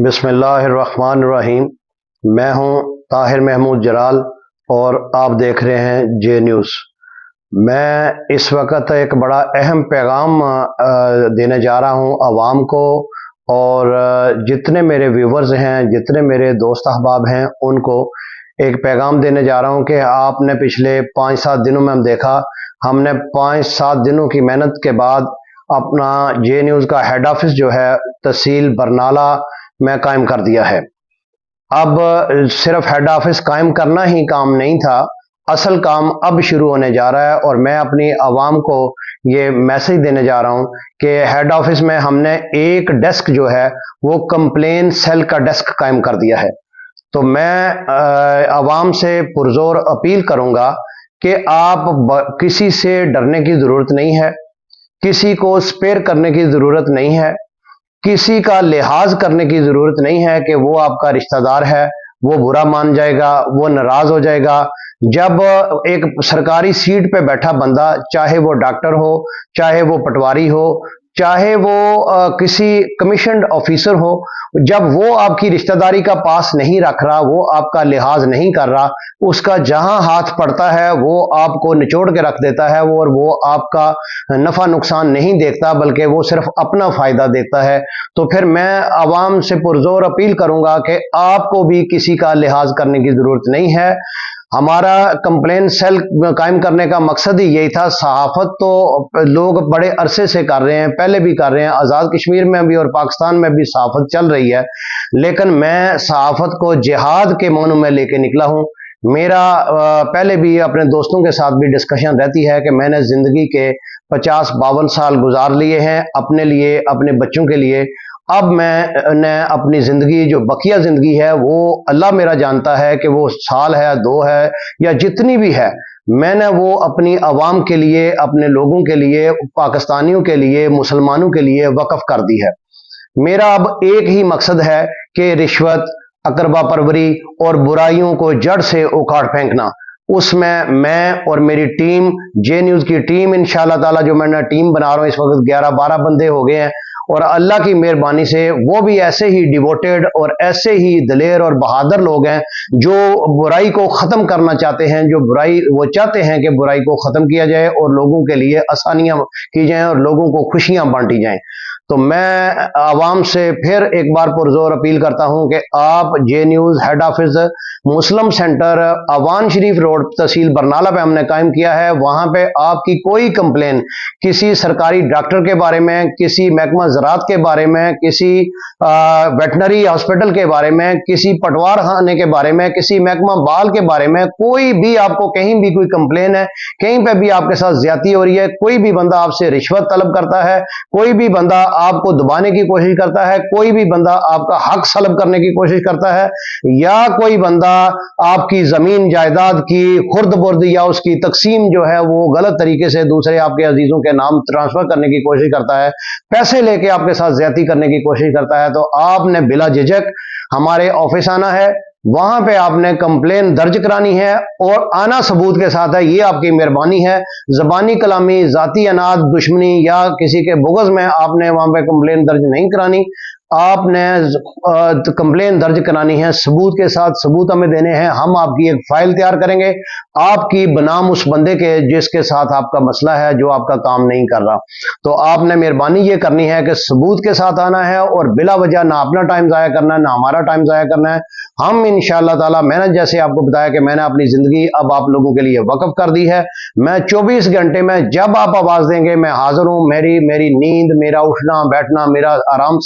بسم اللہ الرحمن الرحیم۔ میں ہوں طاہر محمود جلال اور آپ دیکھ رہے ہیں جے نیوز۔ میں اس وقت ایک بڑا اہم پیغام دینے جا رہا ہوں عوام کو، اور جتنے میرے ویورز ہیں، جتنے میرے دوست احباب ہیں، ان کو ایک پیغام دینے جا رہا ہوں کہ آپ نے پچھلے 5-7 دنوں میں ہم نے 5-7 دنوں کی محنت کے بعد اپنا جے نیوز کا ہیڈ آفس جو ہے تحصیل برنالہ میں قائم کر دیا ہے۔ اب صرف ہیڈ آفس قائم کرنا ہی کام نہیں تھا، اصل کام اب شروع ہونے جا رہا ہے، اور میں اپنی عوام کو یہ میسج دینے جا رہا ہوں کہ ہیڈ آفس میں ہم نے ایک ڈیسک جو ہے وہ کمپلین سیل کا ڈیسک قائم کر دیا ہے۔ تو میں عوام سے پرزور اپیل کروں گا کہ آپ کسی سے ڈرنے کی ضرورت نہیں ہے، کسی کو سپیئر کرنے کی ضرورت نہیں ہے، کسی کا لحاظ کرنے کی ضرورت نہیں ہے کہ وہ آپ کا رشتہ دار ہے، وہ برا مان جائے گا، وہ ناراض ہو جائے گا۔ جب ایک سرکاری سیٹ پہ بیٹھا بندہ، چاہے وہ ڈاکٹر ہو، چاہے وہ پٹواری ہو، چاہے وہ کسی کمیشنڈ آفیسر ہو، جب وہ آپ کی رشتہ داری کا پاس نہیں رکھ رہا، وہ آپ کا لحاظ نہیں کر رہا، اس کا جہاں ہاتھ پڑتا ہے وہ آپ کو نچوڑ کے رکھ دیتا ہے، اور وہ آپ کا نفع نقصان نہیں دیکھتا بلکہ وہ صرف اپنا فائدہ دیکھتا ہے۔ تو پھر میں عوام سے پرزور اپیل کروں گا کہ آپ کو بھی کسی کا لحاظ کرنے کی ضرورت نہیں ہے۔ ہمارا کمپلین سیل قائم کرنے کا مقصد ہی یہی تھا۔ صحافت تو لوگ بڑے عرصے سے کر رہے ہیں، پہلے بھی کر رہے ہیں، آزاد کشمیر میں بھی اور پاکستان میں بھی صحافت چل رہی ہے، لیکن میں صحافت کو جہاد کے معنوں میں لے کے نکلا ہوں۔ میرا پہلے بھی اپنے دوستوں کے ساتھ بھی ڈسکشن رہتی ہے کہ میں نے زندگی کے 50-52 سال گزار لیے ہیں اپنے لیے، اپنے بچوں کے لیے۔ اب میں نے اپنی زندگی، جو بقیہ زندگی ہے، وہ اللہ میرا جانتا ہے کہ وہ سال ہے، 2 ہے، یا جتنی بھی ہے، میں نے وہ اپنی عوام کے لیے، اپنے لوگوں کے لیے، پاکستانیوں کے لیے، مسلمانوں کے لیے وقف کر دی ہے۔ میرا اب ایک ہی مقصد ہے کہ رشوت، اقربا پروری اور برائیوں کو جڑ سے اکھاڑ پھینکنا، اس میں اور میری ٹیم، جے نیوز کی ٹیم، انشاءاللہ تعالی جو میں نے ٹیم بنا رہا ہوں، اس وقت 11-12 بندے ہو گئے ہیں، اور اللہ کی مہربانی سے وہ بھی ایسے ہی ڈیووٹیڈ اور ایسے ہی دلیر اور بہادر لوگ ہیں جو برائی کو ختم کرنا چاہتے ہیں، جو برائی وہ چاہتے ہیں کہ برائی کو ختم کیا جائے اور لوگوں کے لیے آسانیاں کی جائیں اور لوگوں کو خوشیاں بانٹی جائیں۔ تو میں عوام سے پھر ایک بار پرزور اپیل کرتا ہوں کہ آپ جے نیوز ہیڈ آفس مسلم سینٹر اوان شریف روڈ تحصیل برنالہ پہ ہم نے قائم کیا ہے۔ وہاں پہ آپ کی کوئی کمپلین کسی سرکاری ڈاکٹر کے بارے میں، کسی محکمہ زراعت کے بارے میں، کسی ویٹنری ہاسپٹل کے بارے میں، کسی پٹوار خانے کے بارے میں، کسی محکمہ بال کے بارے میں، کوئی بھی آپ کو کہیں بھی کوئی کمپلین ہے، کہیں پہ بھی آپ کے ساتھ زیادتی ہو رہی ہے، کوئی بھی بندہ آپ سے رشوت طلب کرتا ہے، کوئی بھی بندہ آپ کو دبانے کی کوشش کرتا ہے، کوئی بھی بندہ آپ کا حق سلب کرنے کی کوشش کرتا ہے، یا کوئی بندہ آپ کی زمین جائیداد کی خرد برد یا اس کی تقسیم جو ہے وہ غلط طریقے سے دوسرے آپ کے عزیزوں کے نام ٹرانسفر کرنے کی کوشش کرتا ہے، پیسے لے کے آپ کے ساتھ زیادتی کرنے کی کوشش کرتا ہے، تو آپ نے بلا جھجک ہمارے آفس آنا ہے۔ وہاں پہ آپ نے کمپلین درج کرانی ہے، اور آنا ثبوت کے ساتھ ہے، یہ آپ کی مہربانی ہے۔ زبانی کلامی، ذاتی اناد، دشمنی یا کسی کے بغض میں آپ نے وہاں پہ کمپلین درج نہیں کرانی، آپ نے کمپلین درج کرانی ہے ثبوت کے ساتھ، ثبوت ہمیں دینے ہیں، ہم آپ کی ایک فائل تیار کریں گے آپ کی بنام اس بندے کے جس کے ساتھ آپ کا مسئلہ ہے، جو آپ کا کام نہیں کر رہا۔ تو آپ نے مہربانی یہ کرنی ہے کہ ثبوت کے ساتھ آنا ہے، اور بلا وجہ نہ اپنا ٹائم ضائع کرنا ہے، نہ ہمارا ٹائم ضائع کرنا ہے۔ ہم انشاءاللہ تعالی، میں نے جیسے آپ کو بتایا کہ میں نے اپنی زندگی اب آپ لوگوں کے لیے وقف کر دی ہے، میں 24 گھنٹے میں جب آپ آواز دیں گے میں حاضر ہوں۔ میری نیند، میرا اٹھنا بیٹھنا، میرا آرام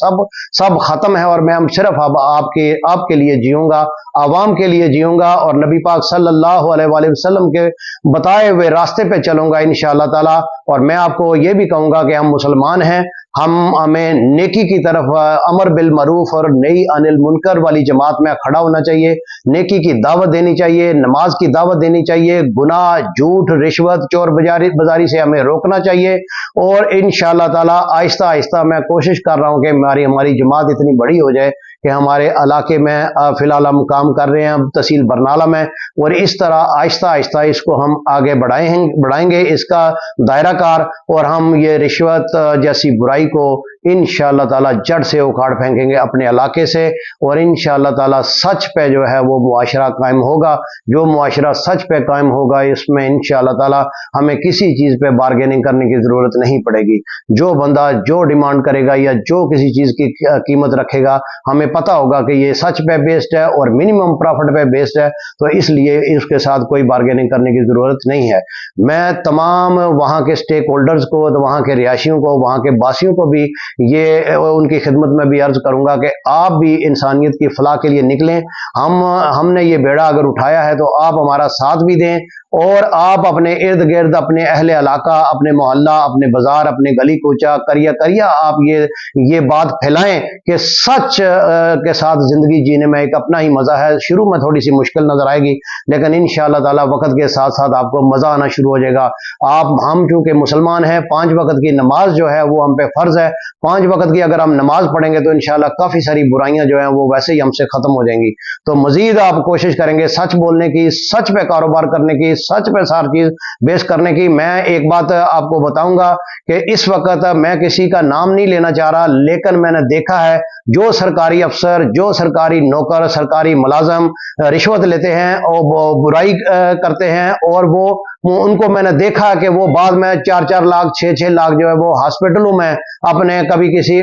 سب ختم ہے، اور میں صرف اب آپ کے لیے جیوں گا، عوام کے لیے جیوں گا، اور نبی پاک صلی اللہ علیہ وآلہ وسلم کے بتائے ہوئے راستے پہ چلوں گا انشاءاللہ تعالی۔ اور میں آپ کو یہ بھی کہوں گا کہ ہم مسلمان ہیں، ہمیں نیکی کی طرف، امر بالمعروف اور نہی عن المنکر والی جماعت میں کھڑا ہونا چاہیے، نیکی کی دعوت دینی چاہیے، نماز کی دعوت دینی چاہیے، گناہ، جھوٹ، رشوت، چور بازاری سے ہمیں روکنا چاہیے، اور انشاءاللہ تعالی آہستہ آہستہ میں کوشش کر رہا ہوں کہ ہماری جماعت اتنی بڑی ہو جائے کہ ہمارے علاقے میں فی الحال ہم کام کر رہے ہیں تحصیل برنالہ میں، اور اس طرح آہستہ آہستہ اس کو ہم آگے بڑھائیں گے، اس کا دائرہ کار، اور ہم یہ رشوت جیسی برائی کو इंशाअल्लाह ताला जड़ से उखाड़ फेंकेंगे अपने इलाके से, और इंशाअल्लाह ताला सच पे जो है वो मुआशरा कायम होगा। जो मुआशरा सच पे कायम होगा इसमें इंशाअल्लाह ताला हमें किसी चीज़ पे बार्गेनिंग करने की ज़रूरत नहीं पड़ेगी। जो बंदा जो डिमांड करेगा या जो किसी चीज़ की कीमत रखेगा, हमें पता होगा कि ये सच पे बेस्ड है और मिनिमम प्रॉफिट पे बेस्ड है, तो इसलिए इसके साथ कोई बार्गेनिंग करने की ज़रूरत नहीं है। मैं तमाम वहाँ के स्टेक होल्डर्स को, तो वहाँ के रिहायशियों को, वहाँ के बासियों को भी ये उनकी खिदमत में भी अर्ज करूँगा कि आप भी इंसानियत की फलाह के लिए निकलें। हमने ये बेड़ा अगर उठाया है तो आप हमारा साथ भी दें, और आप अपने इर्द गिर्द, अपने अहले इलाका, अपने मोहल्ला, अपने बाजार, अपने गली कूचा, करिया करिया आप ये बात फैलाएं कि सच के साथ जिंदगी जीने में एक अपना ही मजा है। शुरू में थोड़ी सी मुश्किल नजर आएगी, लेकिन इंशाअल्लाह ताला वक्त के साथ साथ आपको मजा आना शुरू हो जाएगा। हम चूंकि मुसलमान हैं, 5 वक्त की नमाज जो है वो हम पे फर्ज है। 5 वक्त की अगर हम नमाज पढ़ेंगे तो इंशाअल्लाह काफी सारी बुराइयां जो है वो वैसे ही हमसे खत्म हो जाएंगी। तो मजीद आप कोशिश करेंगे सच बोलने की, सच पे कारोबार करने की, सच पे सारी चीज बेस करने की। मैं एक बात आपको बताऊंगा कि इस वक्त मैं किसी का नाम नहीं लेना चाह रहा, लेकिन मैंने देखा है जो सरकारी अफसर, जो सरकारी नौकर, सरकारी मुलाजम रिश्वत लेते हैं और बुराई करते हैं, और वो उनको मैंने देखा कि वो बाद में 4-4 लाख 6-6 लाख जो है वो हॉस्पिटलों में अपने कभी किसी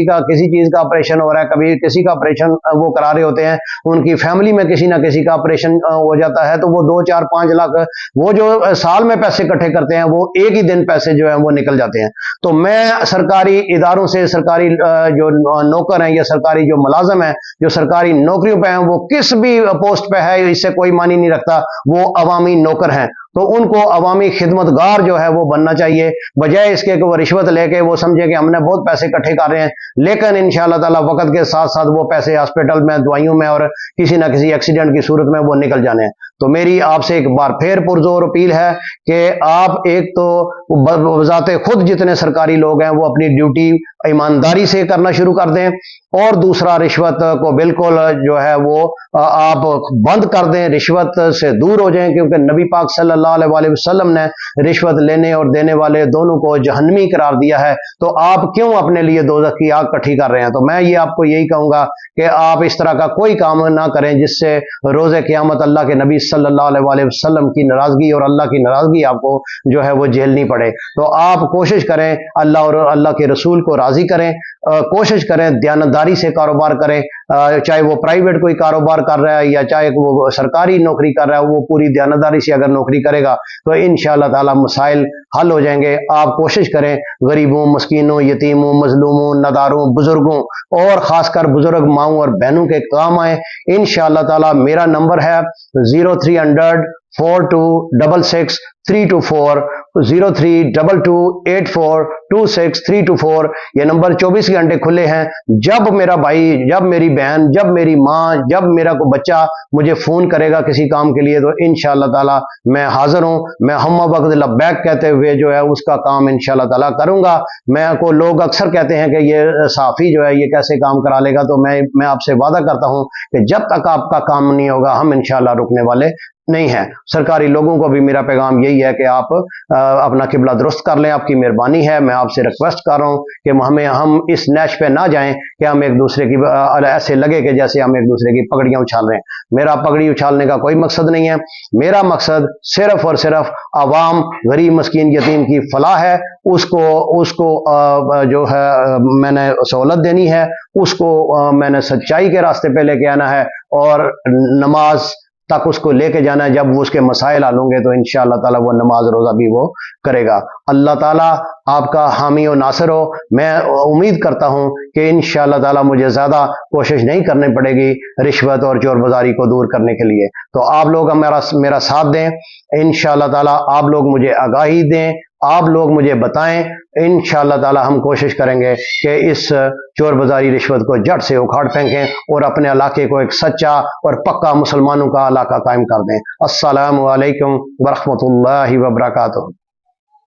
का किसी चीज का ऑपरेशन हो रहा है, कभी किसी का ऑपरेशन वो करा रहे होते हैं, उनकी फैमिली में किसी ना किसी का ऑपरेशन हो जाता है, तो वो 2-4-5 लाख वो जो साल में पैसे इकट्ठे करते हैं वो एक ही दिन पैसे जो है वो निकल जाते हैं। तो मैं सरकारी इदारों से, सरकारी जो नौकर हैं या सरकारी जो मुलाजम है, जो सरकारी नौकरियों पे हैं, वो किस भी पोस्ट पे है इससे कोई मानी नहीं रखता, वो अवामी नौकर हैं, तो उनको अवामी खिदमतगार जो है वो बनना चाहिए, बजाय इसके कि वो रिश्वत लेके वो समझे कि हमने बहुत पैसे इकट्ठे कर रहे हैं, लेकिन इंशाअल्लाह ताला वक्त के साथ साथ वो पैसे हॉस्पिटल में, दवाइयों में और किसी ना किसी एक्सीडेंट की सूरत में वो निकल जाने हैं। तो मेरी आपसे एक बार फिर पुरजोर अपील है कि आप एक तो बजाते खुद जितने सरकारी लोग हैं वो अपनी ड्यूटी ईमानदारी से करना शुरू कर दें, और दूसरा रिश्वत को बिल्कुल जो है वो आप बंद कर दें, रिश्वत से दूर हो जाएं, क्योंकि नबी पाक सल्लल्लाहु अलैहि वसल्लम ने रिश्वत लेने और देने वाले दोनों को जहन्नमी करार दिया है। तो आप क्यों अपने लिए दोज़ख की आग इकट्ठी कर रहे हैं? तो मैं ये आपको यही कहूंगा कि आप इस तरह का कोई काम ना करें जिससे रोज़े क़यामत अल्लाह के नबी सल्लल्लाहु अलैहि वसल्लम की नाराजगी और अल्लाह की नाराजगी आपको जो है वो झेलनी पड़े। तो आप कोशिश करें अल्लाह और अल्लाह के रसूल को राजी करें, कोशिश करें दयानतदारी से कारोबार करें, चाहे वो प्राइवेट कोई कारोबार कर रहा है या चाहे वो सरकारी नौकरी कर रहा है, वो पूरी दयानतदारी से अगर नौकरी करेगा तो इंशाअल्लाह ताला मसाइल हल हो जाएंगे। आप कोशिश करें गरीबों, मस्कीनों, यतीमों, मजलूमों, नदारों, बुजुर्गों और खासकर बुजुर्ग माओं और बहनों के काम आए इंशाअल्लाह ताला। मेरा नंबर है 0300 4266 324 03228426 ये नंबर 24 घंटे खुले हैं। जब मेरा भाई, जब मेरी बहन, जब मेरी माँ, जब मेरा को बच्चा मुझे फोन करेगा किसी काम के लिए तो इंशाअल्लाह ताला मैं हाजिर हूँ। मैं हम वक्त लब्बैक कहते हुए जो है उसका काम इंशाअल्लाह ताला करूंगा। मैं को लोग अक्सर कहते हैं कि ये साफी जो है ये कैसे काम करा लेगा, तो मैं आपसे वादा करता हूँ कि जब तक आपका काम नहीं होगा हम इंशाअल्लाह रुकने वाले नहीं है। सरकारी लोगों को भी मेरा पैगाम यही है कि आप अपना किबला दुरुस्त कर लें, आपकी मेहरबानी है। मैं आपसे रिक्वेस्ट कर रहा हूं कि हम इस नैश पे ना जाएं कि हम एक दूसरे की ऐसे लगे कि जैसे हम एक दूसरे की पगड़ियां उछाल रहे हैं। मेरा पगड़ी उछालने का कोई मकसद नहीं है। मेरा मकसद सिर्फ और सिर्फ आवाम, गरीब, मस्कीन, यतीम की फलाह है। उसको जो है मैंने सहूलत देनी है, उसको मैंने सच्चाई के रास्ते पे लेके आना है और नमाज तक उसको लेके जाना है। जब वो उसके मसाइल हल होंगे तो इंशाअल्लाह ताला वो नमाज रोजा भी वो करेगा। अल्लाह ताला आपका हामी और नासिर हो। मैं उम्मीद करता हूं कि इंशाअल्लाह ताला मुझे ज्यादा कोशिश नहीं करनी पड़ेगी रिश्वत और चोर बाजारी को दूर करने के लिए। तो आप लोग मेरा साथ दें इंशाअल्लाह ताला, आप लोग मुझे आगाही दें, आप लोग मुझे बताएं। इंशाअल्लाह ताला हम कोशिश करेंगे कि इस चोर बाजारी रिश्वत को जड़ से उखाड़ फेंकें और अपने इलाके को एक सच्चा और पक्का मुसलमानों का इलाका कायम कर दें। अस्सलामु अलैकुम व रहमतुल्लाहि व बरकातुहू।